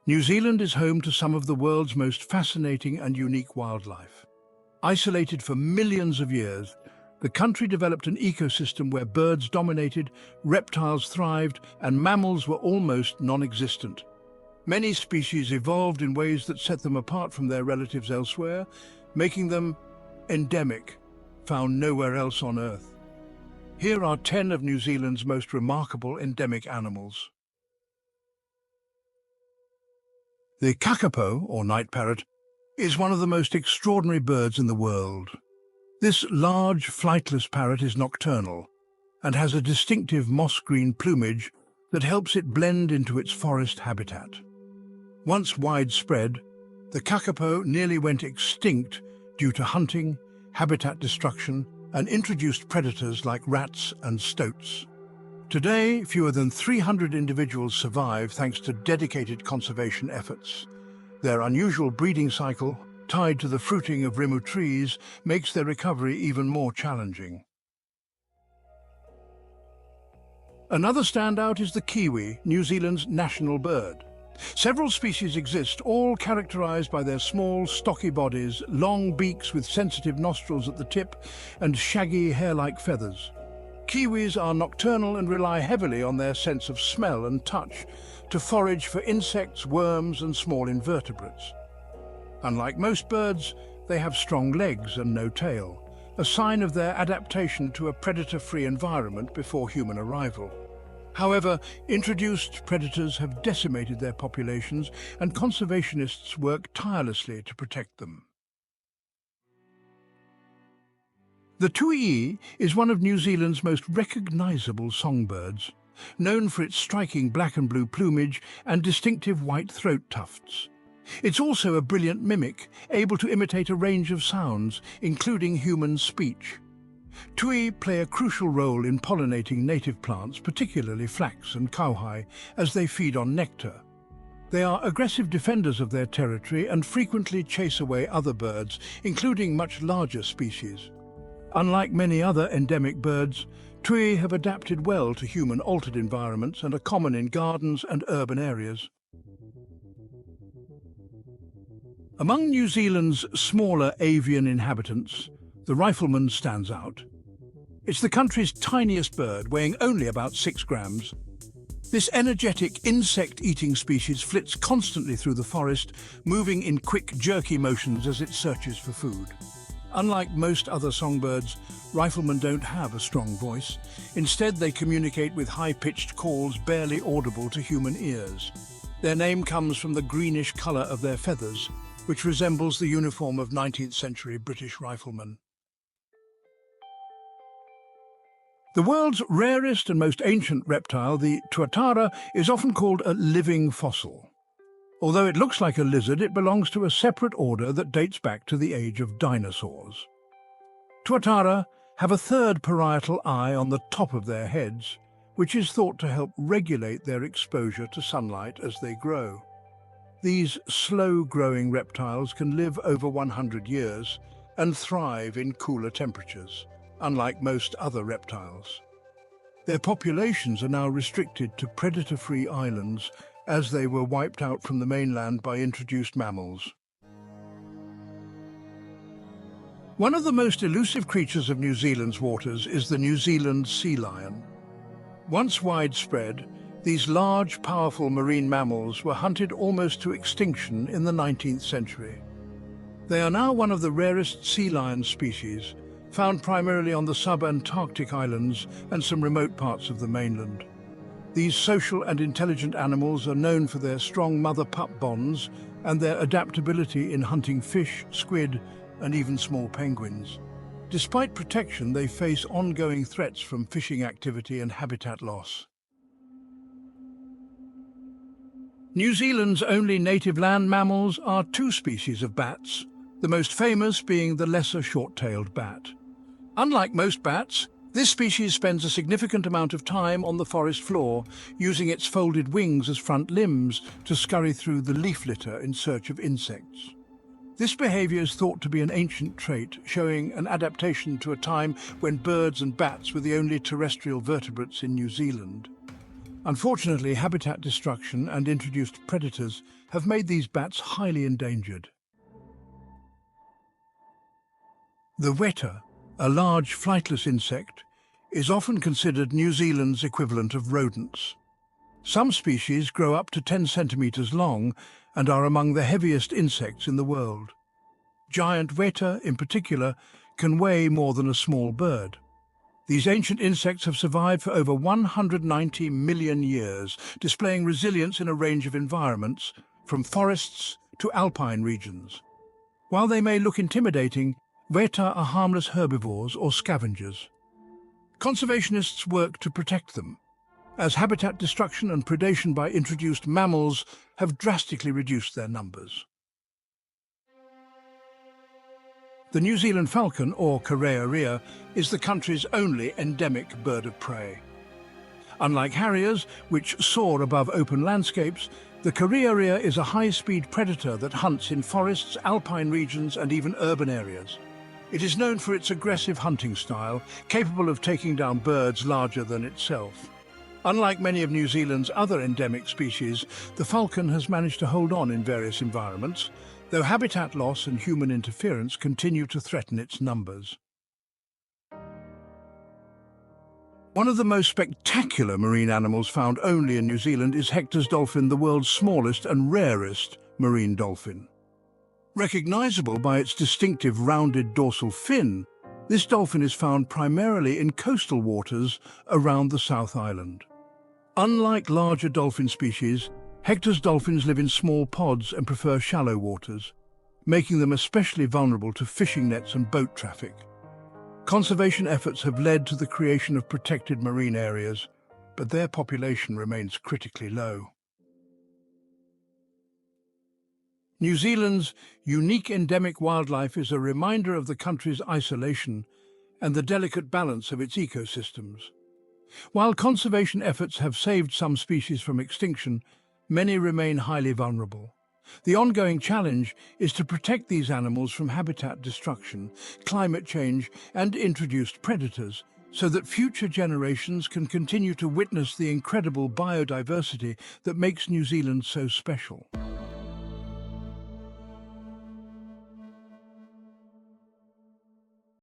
New Zealand is home to some of the world's most fascinating and unique wildlife. Isolated for millions of years, the country developed an ecosystem where birds dominated, reptiles thrived, and mammals were almost non-existent. Many species evolved in ways that set them apart from their relatives elsewhere, making them endemic, found nowhere else on Earth. Here are 10 of New Zealand's most remarkable endemic animals. The Kākāpō, or night parrot, is one of the most extraordinary birds in the world. This large, flightless parrot is nocturnal and has a distinctive moss-green plumage that helps it blend into its forest habitat. Once widespread, the Kākāpō nearly went extinct due to hunting, habitat destruction, and introduced predators like rats and stoats. Today, fewer than 300 individuals survive thanks to dedicated conservation efforts. Their unusual breeding cycle, tied to the fruiting of rimu trees, makes their recovery even more challenging. Another standout is the Kiwi, New Zealand's national bird. Several species exist, all characterized by their small, stocky bodies, long beaks with sensitive nostrils at the tip, and shaggy hair-like feathers. Kiwis are nocturnal and rely heavily on their sense of smell and touch to forage for insects, worms, and small invertebrates. Unlike most birds, they have strong legs and no tail, a sign of their adaptation to a predator-free environment before human arrival. However, introduced predators have decimated their populations, and conservationists work tirelessly to protect them. The tui is one of New Zealand's most recognisable songbirds, known for its striking black and blue plumage and distinctive white throat tufts. It's also a brilliant mimic, able to imitate a range of sounds, including human speech. Tui play a crucial role in pollinating native plants, particularly flax and cowhide, as they feed on nectar. They are aggressive defenders of their territory and frequently chase away other birds, including much larger species. Unlike many other endemic birds, tui have adapted well to human-altered environments and are common in gardens and urban areas. Among New Zealand's smaller avian inhabitants, the Rifleman stands out. It's the country's tiniest bird, weighing only about 6 grams. This energetic insect-eating species flits constantly through the forest, moving in quick, jerky motions as it searches for food. Unlike most other songbirds, Riflemen don't have a strong voice. Instead, they communicate with high-pitched calls barely audible to human ears. Their name comes from the greenish colour of their feathers, which resembles the uniform of 19th century British riflemen. The world's rarest and most ancient reptile, the Tuatara, is often called a living fossil. Although it looks like a lizard, it belongs to a separate order that dates back to the age of dinosaurs. Tuatara have a third parietal eye on the top of their heads, which is thought to help regulate their exposure to sunlight as they grow. These slow-growing reptiles can live over 100 years and thrive in cooler temperatures, unlike most other reptiles. Their populations are now restricted to predator-free islands as they were wiped out from the mainland by introduced mammals. One of the most elusive creatures of New Zealand's waters is the New Zealand sea lion. Once widespread, these large, powerful marine mammals were hunted almost to extinction in the 19th century. They are now one of the rarest sea lion species, found primarily on the sub-Antarctic islands and some remote parts of the mainland. These social and intelligent animals are known for their strong mother-pup bonds and their adaptability in hunting fish, squid, and even small penguins. Despite protection, they face ongoing threats from fishing activity and habitat loss. New Zealand's only native land mammals are 2 species of bats, the most famous being the lesser short-tailed bat. Unlike most bats, this species spends a significant amount of time on the forest floor, using its folded wings as front limbs to scurry through the leaf litter in search of insects. This behavior is thought to be an ancient trait, showing an adaptation to a time when birds and bats were the only terrestrial vertebrates in New Zealand. Unfortunately, habitat destruction and introduced predators have made these bats highly endangered. The Wētā, a large flightless insect, is often considered New Zealand's equivalent of rodents. Some species grow up to 10 centimetres long and are among the heaviest insects in the world. Giant Wētā, in particular, can weigh more than a small bird. These ancient insects have survived for over 190 million years, displaying resilience in a range of environments, from forests to alpine regions. While they may look intimidating, Wētā are harmless herbivores or scavengers. Conservationists work to protect them, as habitat destruction and predation by introduced mammals have drastically reduced their numbers. The New Zealand Falcon, or Kākāpō, is the country's only endemic bird of prey. Unlike harriers, which soar above open landscapes, the Kākāpō is a high-speed predator that hunts in forests, alpine regions and even urban areas. It is known for its aggressive hunting style, capable of taking down birds larger than itself. Unlike many of New Zealand's other endemic species, the falcon has managed to hold on in various environments, though habitat loss and human interference continue to threaten its numbers. One of the most spectacular marine animals found only in New Zealand is Hector's dolphin, the world's smallest and rarest marine dolphin. Recognizable by its distinctive rounded dorsal fin, this dolphin is found primarily in coastal waters around the South Island. Unlike larger dolphin species, Hector's dolphins live in small pods and prefer shallow waters, making them especially vulnerable to fishing nets and boat traffic. Conservation efforts have led to the creation of protected marine areas, but their population remains critically low. New Zealand's unique endemic wildlife is a reminder of the country's isolation and the delicate balance of its ecosystems. While conservation efforts have saved some species from extinction, many remain highly vulnerable. The ongoing challenge is to protect these animals from habitat destruction, climate change and introduced predators, so that future generations can continue to witness the incredible biodiversity that makes New Zealand so special.